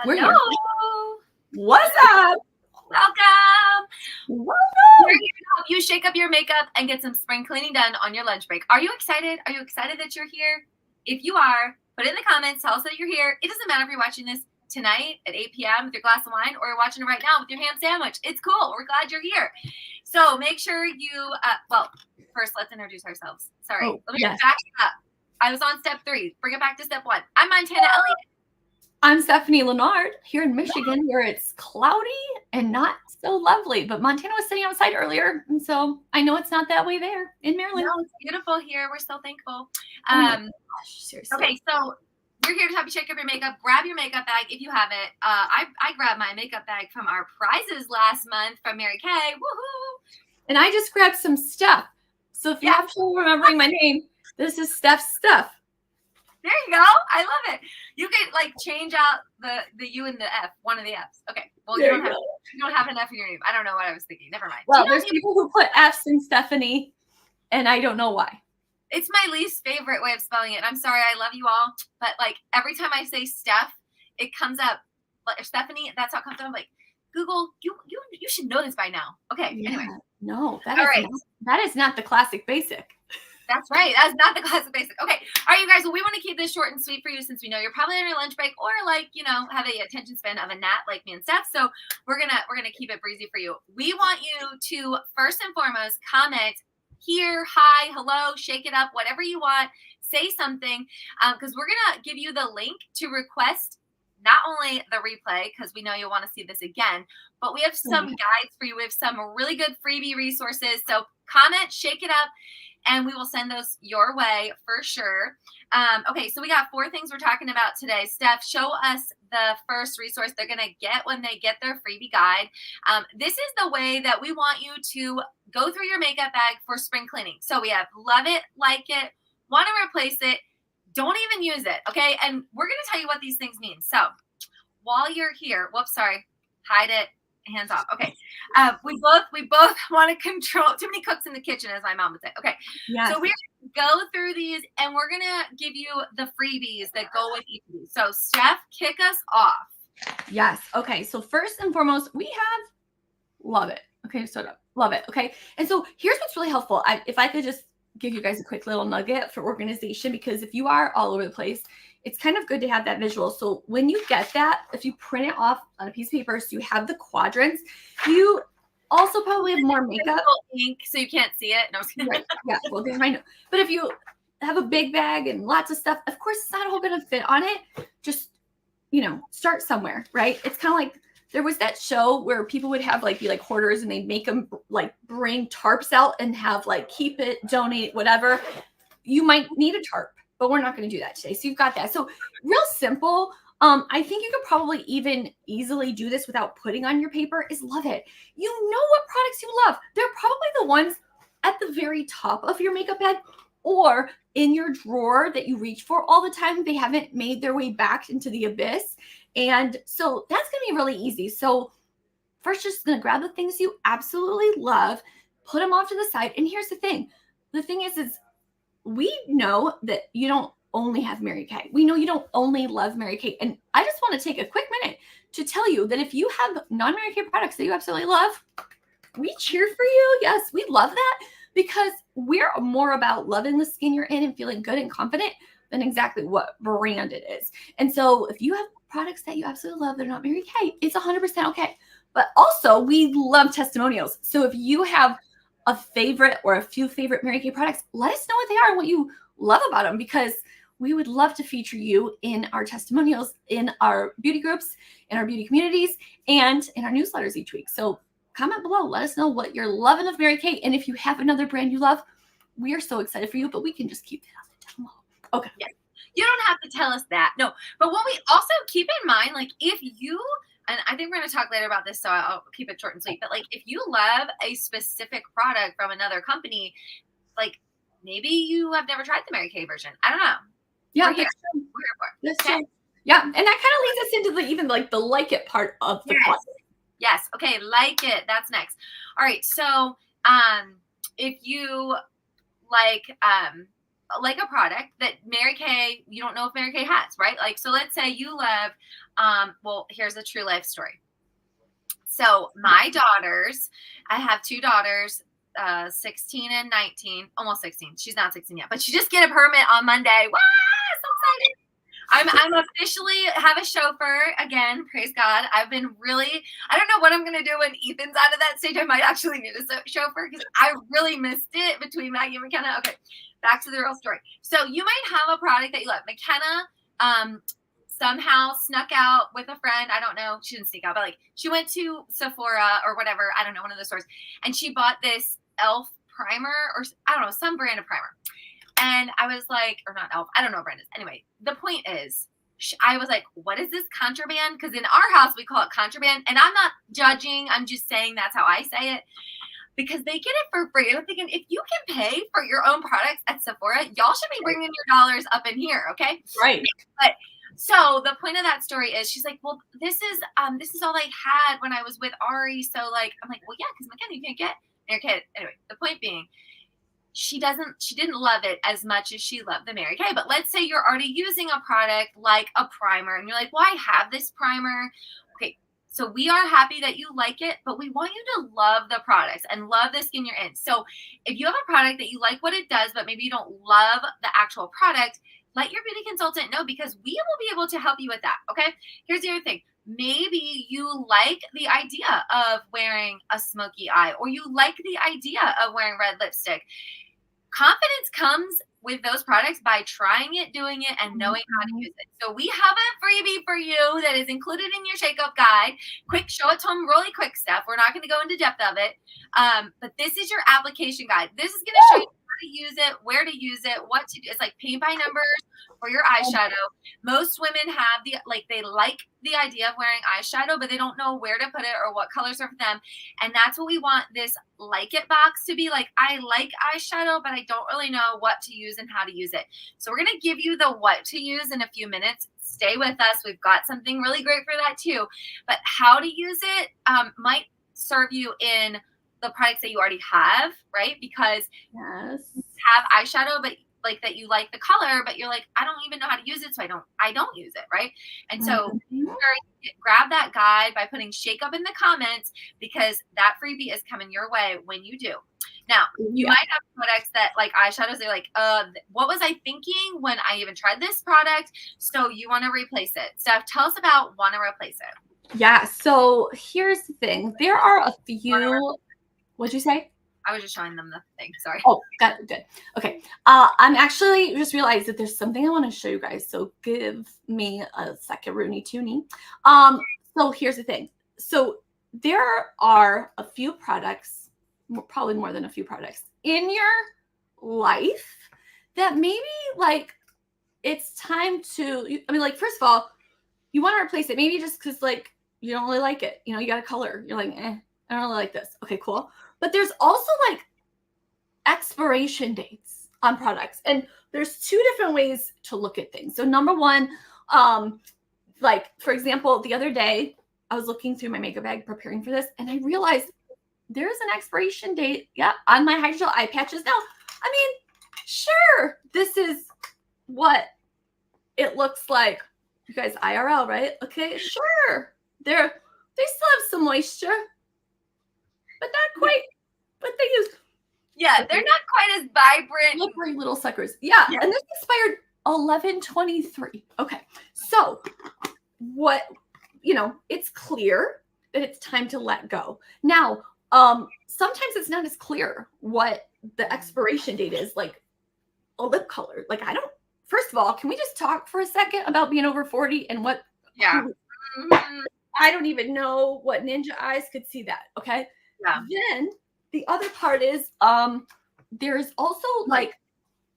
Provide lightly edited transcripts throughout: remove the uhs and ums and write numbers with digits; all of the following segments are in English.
We're Hello. here. What's up? Welcome. Welcome. We're here to help you shake up your makeup and get some spring cleaning done on your lunch break. Are you excited? Are you excited that you're here? If you are, put it in the comments. Tell us that you're here. It doesn't matter if you're watching this tonight at 8 p.m. with your glass of wine or you're watching it right now with your ham sandwich. It's cool. We're glad you're here. So make sure you, well, first let's introduce ourselves. Sorry. Let me back it up. I was on step 3. Bring it back to step 1. I'm Montana Elliott. I'm Stephanie Leonard here in Michigan, where it's cloudy and not so lovely. But Montana was sitting outside earlier, and so I know it's not that way there in Maryland. No, it's beautiful here. We're so thankful. Oh my gosh, seriously. Okay, so we're here to help you shake up your makeup. Grab your makeup bag if you have it. I grabbed my makeup bag from our prizes last month from Mary Kay. Woohoo! And I just grabbed some stuff. So if you have trouble remembering my name, this is Steph's stuff. There you go. I love it. You could like change out the U and the F, one of the F's. Okay. Well, you don't have an F in your name. I don't know what I was thinking. Never mind. Well, there's people who put F's in Stephanie, and I don't know why. It's my least favorite way of spelling it. I'm sorry. I love you all. But like every time I say Steph, it comes up like Stephanie. That's how it comes up. I'm like, Google, you should know this by now. Okay. Yeah, anyway. No, that is not the classic basic. That's right. That's not the classic basic. Okay. All right, you guys. Well, we want to keep this short and sweet for you since we know you're probably on your lunch break or like, have the attention span of a gnat like me and Steph. So we're gonna keep it breezy for you. We want you to first and foremost comment here, hi, hello, shake it up, whatever you want. Say something because we're gonna give you the link to request not only the replay because we know you'll want to see this again, but we have some guides for you. We have some really good freebie resources. So comment, shake it up. And we will send those your way for sure. Okay, so we got 4 things we're talking about today. Steph, show us the first resource they're going to get when they get their freebie guide. This is the way that we want you to go through your makeup bag for spring cleaning. So we have love it, like it, want to replace it, don't even use it, okay? And we're going to tell you what these things mean. So while you're here, whoops, sorry, hide it. Hands off. Okay. We both want to control too many cooks in the kitchen, as my mom would say. Okay. Yes. So we're going to go through these and we're going to give you the freebies that go with each of these. So Steph, kick us off. Yes. Okay. So first and foremost, we have love it. Okay. So love it. Okay. And so here's what's really helpful. If I could just give you guys a quick little nugget for organization, because if you are all over the place, it's kind of good to have that visual. So when you get that, if you print it off on a piece of paper, so you have the quadrants, you also probably have more makeup. Ink, so you can't see it. No, right. Yeah, well, there's my note. But if you have a big bag and lots of stuff, of course, it's not all going to fit on it. Just, start somewhere, right? It's kind of like there was that show where people would have be hoarders and they'd make them bring tarps out and have keep it, donate, whatever. You might need a tarp. But we're not going to do that today. So you've got that. So real simple. I think you could probably even easily do this without putting on your paper is love it. You know what products you love. They're probably the ones at the very top of your makeup bag or in your drawer that you reach for all the time. They haven't made their way back into the abyss. And so that's going to be really easy. So first, just going to grab the things you absolutely love, put them off to the side. And here's the thing. The thing is we know that you don't only have Mary Kay. We know you don't only love Mary Kay. And I just want to take a quick minute to tell you that if you have non-Mary Kay products that you absolutely love, we cheer for you. Yes, we love that because we're more about loving the skin you're in and feeling good and confident than exactly what brand it is. And so if you have products that you absolutely love that are not Mary Kay, it's 100% okay. But also we love testimonials. So if you have a favorite or a few favorite Mary Kay products, let us know what they are and what you love about them, because we would love to feature you in our testimonials, in our beauty groups, in our beauty communities, and in our newsletters each week. So comment below, let us know what you're loving of Mary Kay. And if you have another brand you love, we are so excited for you, but we can just keep that on the down low. Okay. Yes. You don't have to tell us that. No. But what we also keep in mind, if you, and I think we're going to talk later about this, so I'll keep it short and sweet. But if you love a specific product from another company, maybe you have never tried the Mary Kay version. I don't know. Yeah, we're here. That's true. Yeah, and that kind of leads us into the like it part of the class. Yes. Okay, like it. That's next. All right. So, if you like like a product that Mary Kay, you don't know if Mary Kay has, right? Like, so let's say you love, well, here's a true life story. So my daughters, I have 2 daughters, 16 and 19, almost 16. She's not 16 yet, but she just get a permit on Monday. Wow, so excited. I'm officially have a chauffeur again. Praise God. I've been really, I don't know what I'm going to do when Ethan's out of that stage. I might actually need a chauffeur because I really missed it between Maggie and McKenna. Okay, back to the real story. So you might have a product that you love. McKenna somehow snuck out with a friend. I don't know. She didn't sneak out, but like she went to Sephora or whatever. I don't know, one of the stores. And she bought this e.l.f. primer or I don't know, some brand of primer. And I was like, or not e.l.f., I don't know what brand it is. Anyway, the point is, I was like, what is this contraband? Because in our house, we call it contraband. And I'm not judging. I'm just saying that's how I say it. Because they get it for free. I'm thinking, if you can pay for your own products at Sephora, y'all should be bringing your dollars up in here, okay? Right. But so the point of that story is, she's like, well, this is all I had when I was with Ari. So like, I'm like, well, yeah, because McKenna, you can't get Mary Kay. Anyway, the point being, she didn't love it as much as she loved the Mary Kay. But let's say you're already using a product like a primer and you're like, well, I have this primer. Okay, so we are happy that you like it, but we want you to love the products and love the skin you're in. So if you have a product that you like what it does, but maybe you don't love the actual product, let your beauty consultant know, because we will be able to help you with that. Okay, here's the other thing. Maybe you like the idea of wearing a smoky eye, or you like the idea of wearing red lipstick. Confidence comes with those products by trying it, doing it, and knowing how to use it. So we have a freebie for you that is included in your Shakeup guide. Quick, show it to them, really quick stuff. We're not going to go into depth of it. But this is your application guide. This is going to show you how to use it, where to use it, what to do. It's like paint by numbers for your eyeshadow. Most women have they like the idea of wearing eyeshadow, but they don't know where to put it or what colors are for them. And that's what we want this like it box to be like. I like eyeshadow, but I don't really know what to use and how to use it. So we're going to give you the what to use in a few minutes. Stay with us. We've got something really great for that too. But how to use it might serve you in the products that you already have, right? Because yes, you have eyeshadow, but like that you like the color, but you're like, I don't even know how to use it, so I don't use it, right? And so grab that guide by putting Shakeup in the comments, because that freebie is coming your way when you do. Now, you might have products that like eyeshadows, they're like, what was I thinking when I even tried this product? So you want to replace it. Steph, tell us about want to replace it. Yeah, so here's the thing. There are a few, what'd you say? I was just showing them the thing. Sorry. Oh, got it. Good. Okay. I'm actually just realized that there's something I want to show you guys. So give me a second, Rooney Tooney. So here's the thing. So there are a few products, probably more than a few products in your life that maybe like it's time to, I mean, like, first of all, you want to replace it. Maybe just because like you don't really like it. You know, you got a color. You're like, I don't really like this. Okay, cool. But there's also like expiration dates on products. And there's 2 different ways to look at things. So number one, like for example, the other day I was looking through my makeup bag preparing for this, and I realized there's an expiration date, on my hydrogel eye patches. Now, I mean, sure, this is what it looks like. You guys, IRL, right? Okay, sure. They still have some moisture, but not quite what they use. Yeah, they're not quite as vibrant. Slippery little suckers. Yeah. And this expired 11/23. Okay. So what, it's clear that it's time to let go. Now, sometimes it's not as clear what the expiration date is, like a lip color. Like first of all, can we just talk for a second about being over 40 and what? Yeah. I don't even know what ninja eyes could see that. Okay. Yeah. Then the other part is there's also like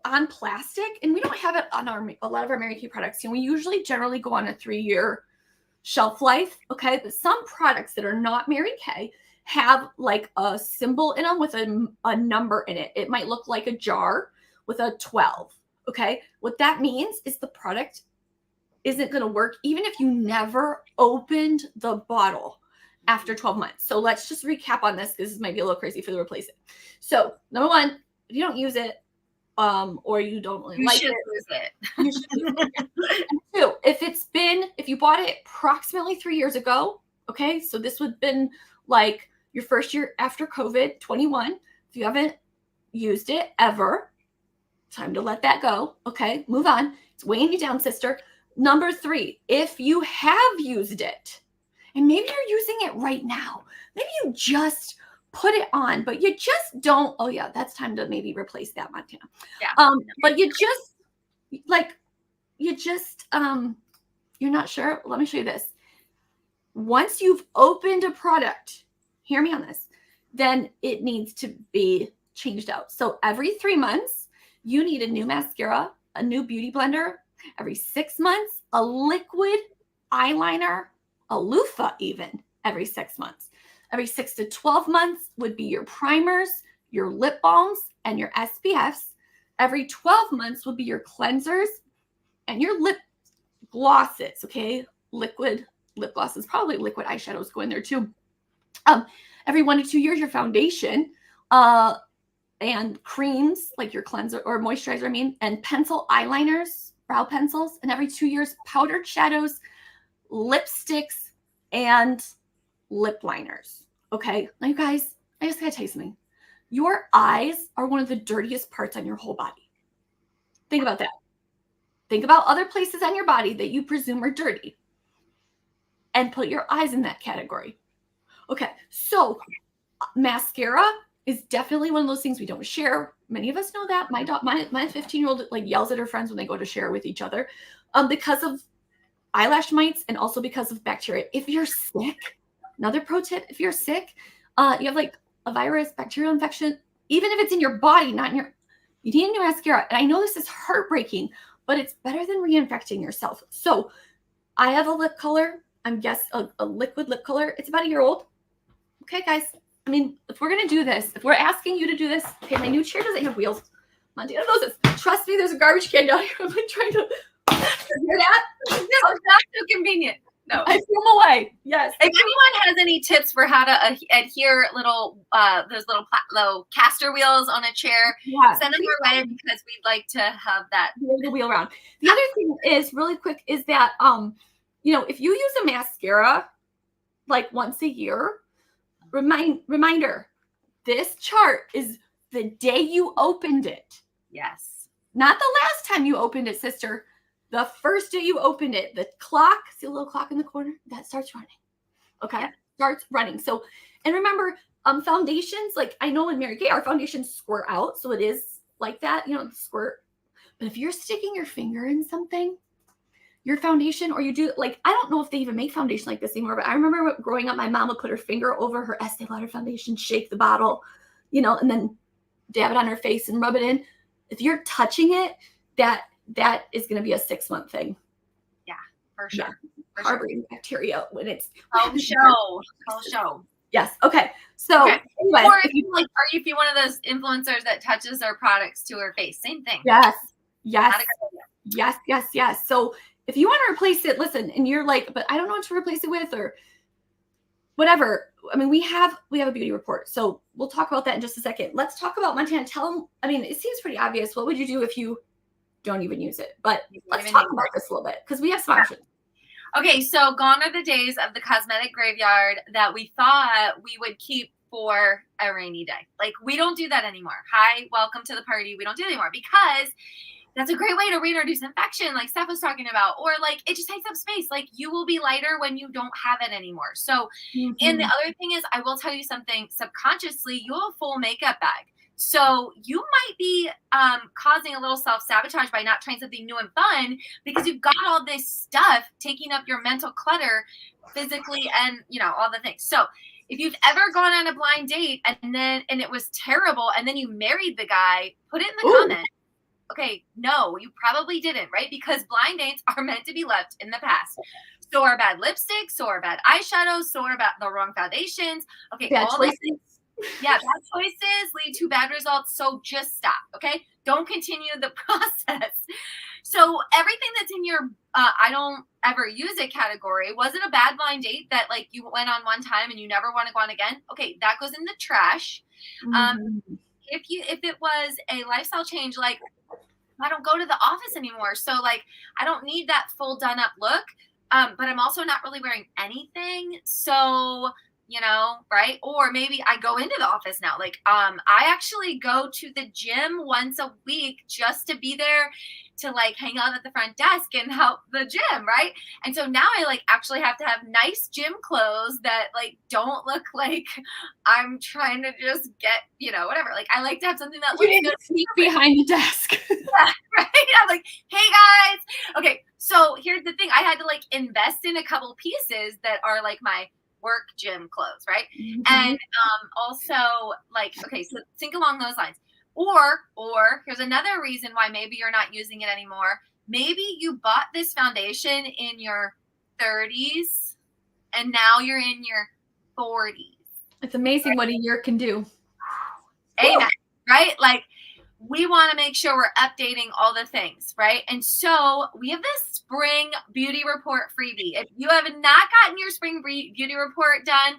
on plastic, and we don't have it on a lot of our Mary Kay products. We usually generally go on a 3-year shelf life. Okay. But some products that are not Mary Kay have like a symbol in them with a number in it. It might look like a jar with a 12. Okay. What that means is the product isn't going to work even if you never opened the bottle after 12 months. So let's just recap on this, because this might be a little crazy for the replace it. So number one, if you don't use it, or you don't really You like should it. lose it. You should. Two, if you bought it approximately 3 years ago, okay, so this would have been like your first year after COVID, 21. If you haven't used it ever, time to let that go. Okay, move on. It's weighing you down, sister. Number 3, if you have used it, and maybe you're using it right now, maybe you just put it on, but you just don't. Oh yeah, that's time to maybe replace that, Montana. Yeah. But you just you're not sure. Let me show you this. Once you've opened a product, hear me on this, then it needs to be changed out. So every 3 months, you need a new mascara, a new beauty blender. Every 6 months, a liquid eyeliner, a loofah even every 6 months. Every 6 to 12 months would be your primers, your lip balms, and your SPFs. Every 12 months would be your cleansers and your lip glosses, okay? Liquid lip glosses, probably liquid eyeshadows go in there too. Every 1 to 2 years, your foundation, and creams like your cleanser or moisturizer, I mean, and pencil eyeliners, brow pencils, and every 2 years, powdered shadows, lipsticks, and lip liners. Okay, now you guys, I just gotta tell you something. Your eyes are one of the dirtiest parts on your whole body. Think about that. Think about other places on your body that you presume are dirty and put your eyes in that category. Okay, so mascara is definitely one of those things we don't share. Many of us know that. My 15-year-old like yells at her friends when they go to share with each other because of eyelash mites and also because of bacteria. If you're sick, another pro tip, if you're sick, you have like a virus, bacterial infection, even if it's in your body, not in your, you need a new mascara. And I know this is heartbreaking, but it's better than reinfecting yourself. So I have a lip color. I'm guessing a liquid lip color. It's about a year old. Okay, guys. I mean, if we're going to do this, if we're asking you to do this, okay, my new chair doesn't have wheels. Montana knows this. Trust me, there's a garbage can down here. I'm like trying to hear that. No, it's not so convenient. No. I threw them away. Yes. If anyone has any tips for how to adhere those little caster wheels on a chair, send them our way because we'd like to have that. The wheel around. The other thing is really quick is that if you use a mascara like once a year, reminder, this chart is the day you opened it. Yes. Not the last time you opened it, sister. The first day you opened it, the clock, see a little clock in the corner? That starts running. Okay? Yeah. Starts running. So, and remember, foundations, like I know in Mary Kay, our foundations squirt out. So it is like that, squirt. But if you're sticking your finger in something, your foundation, or you do, like, I don't know if they even make foundation like this anymore, but I remember growing up, my mom would put her finger over her Estee Lauder foundation, shake the bottle, and then dab it on her face and rub it in. If you're touching it, that is going to be a 6-month thing. Yeah, for sure. Yeah. Harboring bacteria when it's I'll show. Yes. Okay. So anyway, or if you one of those influencers that touches their products to her face, same thing. Yes. So if you want to replace it, listen, and you're like, but I don't know what to replace it with or whatever. I mean, we have a beauty report. So we'll talk about that in just a second. Let's talk about Montana. Tell them, I mean, it seems pretty obvious. What would you do if you don't even use it? But let's talk about this a little bit because we have some options. Okay, so gone are the days of the cosmetic graveyard that we thought we would keep for a rainy day. Like, we don't do that anymore. Hi, welcome to the party. We don't do it anymore because that's a great way to reintroduce infection, like Steph was talking about, or like it just takes up space. Like, you will be lighter when you don't have it anymore. So, and the other thing is, I will tell you something subconsciously, you have a full makeup bag. So you might be causing a little self-sabotage by not trying something new and fun because you've got all this stuff taking up your mental clutter physically and, all the things. So if you've ever gone on a blind date and it was terrible and then you married the guy, put it in the comments. Okay, no, you probably didn't, right? Because blind dates are meant to be left in the past. So are bad lipsticks, so are bad eyeshadows, so are the wrong foundations. Okay, bad all choices. Bad choices lead to bad results. So just stop, okay? Don't continue the process. So everything that's in your I don't ever use it category, was it a bad blind date that like you went on one time and you never want to go on again? Okay, that goes in the trash. if it was a lifestyle change, like I don't go to the office anymore, so like I don't need that full done up look. But I'm also not really wearing anything, so right? Or maybe I go into the office now. Like, I actually go to the gym once a week just to be there to like hang out at the front desk and help the gym, right? And so now I like actually have to have nice gym clothes that like don't look like I'm trying to just get, whatever. Like I like to have something that You looks need good. to sneak behind the desk. Yeah, right? I'm like, hey guys. Okay, so here's the thing. I had to like invest in a couple pieces that are like my work gym clothes, right? Mm-hmm. And also like, okay, so think along those lines. Or here's another reason why maybe you're not using it anymore. Maybe you bought this foundation in your 30s and now you're in your 40s. It's amazing what a year can do. Amen. Right? Like we want to make sure we're updating all the things, right? And so we have this spring beauty report freebie. If you have not gotten your spring beauty report done,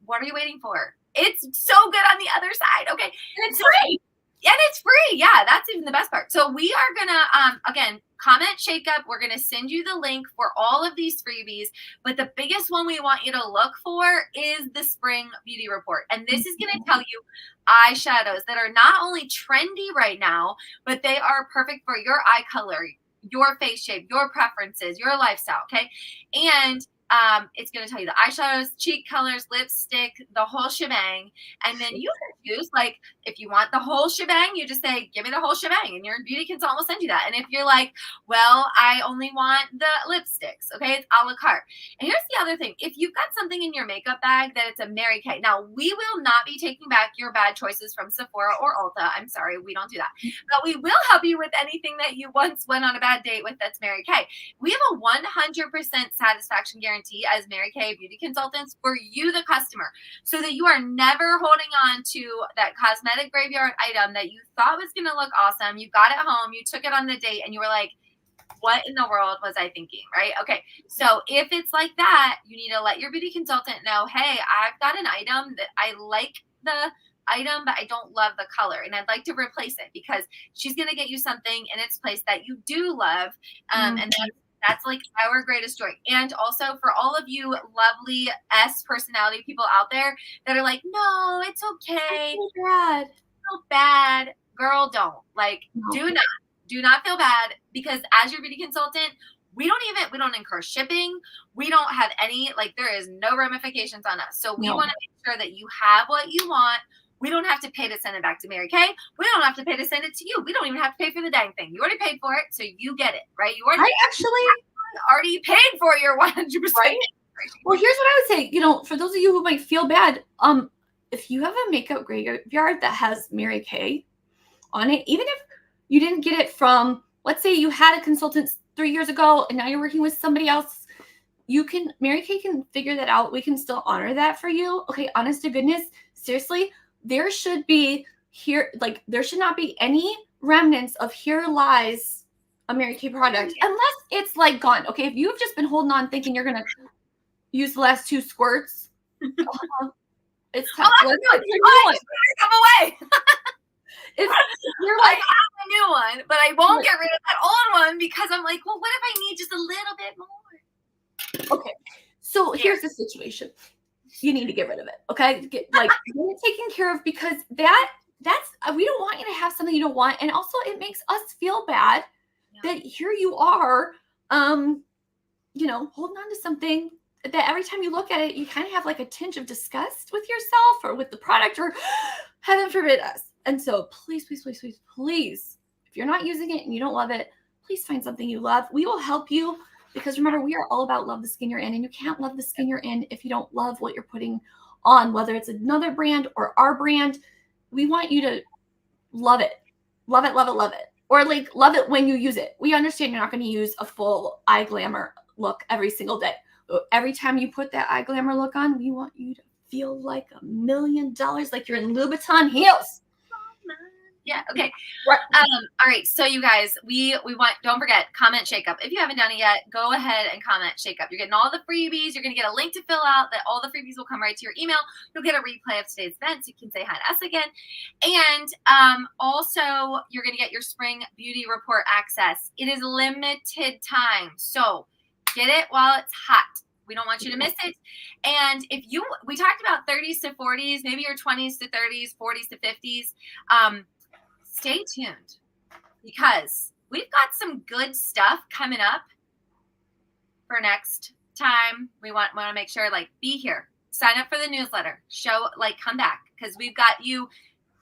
what are you waiting for? It's so good on the other side. Okay. And it's free. And it's free. Yeah, that's even the best part. So we are going to, again, comment Shakeup. We're going to send you the link for all of these freebies. But the biggest one we want you to look for is the spring beauty report. And this is going to tell you eyeshadows that are not only trendy right now, but they are perfect for your eye color, your face shape, your preferences, your lifestyle. Okay. And it's going to tell you the eyeshadows, cheek colors, lipstick, the whole shebang. And then you can choose, like, if you want the whole shebang, you just say, give me the whole shebang. And your beauty consultant will send you that. And if you're like, well, I only want the lipsticks, okay, it's a la carte. And here's the other thing. If you've got something in your makeup bag that it's a Mary Kay. Now, we will not be taking back your bad choices from Sephora or Ulta. I'm sorry, we don't do that. But we will help you with anything that you once went on a bad date with that's Mary Kay. We have a 100% satisfaction guarantee as Mary Kay beauty consultants for you, the customer, so that you are never holding on to that cosmetic graveyard item that you thought was going to look awesome. You got it home, you took it on the date, and you were like, what in the world was I thinking, right? Okay, so if it's like that, you need to let your beauty consultant know, hey, I've got an item that I like the item, but I don't love the color, and I'd like to replace it, because she's going to get you something in its place that you do love, and that's like our greatest joy. And also for all of you lovely S personality people out there that are like, no, it's okay. I feel bad. Feel bad. Girl, don't. Like, do not feel bad, because as your beauty consultant, we don't incur shipping. We don't have any, like, there is no ramifications on us. So we want to make sure that you have what you want. We don't have to pay to send it back to Mary Kay. We don't have to pay to send it to you. We don't even have to pay for the dang thing. You already paid for it, so you get it, right? You already paid for your 100%. Right? Well, here's what I would say. For those of you who might feel bad, if you have a makeup graveyard that has Mary Kay on it, even if you didn't get it from, let's say you had a consultant 3 years ago and now you're working with somebody else, Mary Kay can figure that out. We can still honor that for you. Okay, honest to goodness, seriously, there should not be any remnants of Here Lies a Mary Kay product, unless it's like gone. Okay, if you've just been holding on thinking you're gonna use the last 2 squirts, it's time. Come away. You're I like, have a new one, but I won't get rid of that old one, because I'm like, well, what if I need just a little bit more? Okay, so here's the situation. You need to get rid of it. Okay, get it taken care of, because that's we don't want you to have something you don't want, and also it makes us feel bad that here you are, holding on to something that every time you look at it, you kind of have like a tinge of disgust with yourself or with the product, or heaven forbid us. And so please, please, please, please, please, if you're not using it and you don't love it, please find something you love. We will help you, because remember, we are all about love the skin you're in, and you can't love the skin you're in if you don't love what you're putting on, whether it's another brand or our brand. We want you to love it. Love it, love it, love it. Or like love it when you use it. We understand you're not going to use a full eye glamour look every single day. But every time you put that eye glamour look on, we want you to feel like $1 million, like you're in Louboutin heels. Yeah. Okay. Right. All right. So you guys, we want, don't forget, comment Shakeup. If you haven't done it yet, go ahead and comment Shakeup. You're getting all the freebies. You're going to get a link to fill out that all the freebies will come right to your email. You'll get a replay of today's event so you can say hi to us again. And also you're going to get your spring beauty report access. It is limited time. So get it while it's hot. We don't want you to miss it. And if you, we talked about 30s to 40s, maybe your 20s to 30s, 40s to 50s. Stay tuned because we've got some good stuff coming up for next time. We want to make sure, like, be here, sign up for the newsletter, come back, because we've got you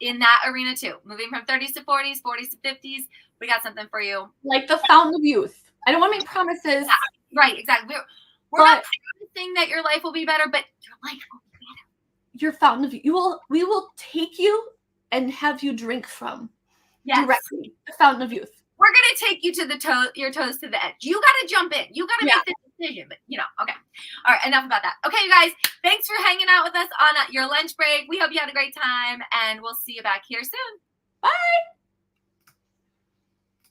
in that arena too. Moving from 30s to 40s, 40s to 50s, we got something for you. Like the fountain of youth. I don't want to make promises. Yeah, right, exactly. We're not promising that your life will be better, but your life will be better. Your fountain of youth. We will take you and have you drink from. Yes. Directly. The fountain of youth. We're going to take you to your toes to the edge. You got to jump in. You got to make the decision. But, okay. All right. Enough about that. Okay, you guys. Thanks for hanging out with us on your lunch break. We hope you had a great time, and we'll see you back here soon. Bye.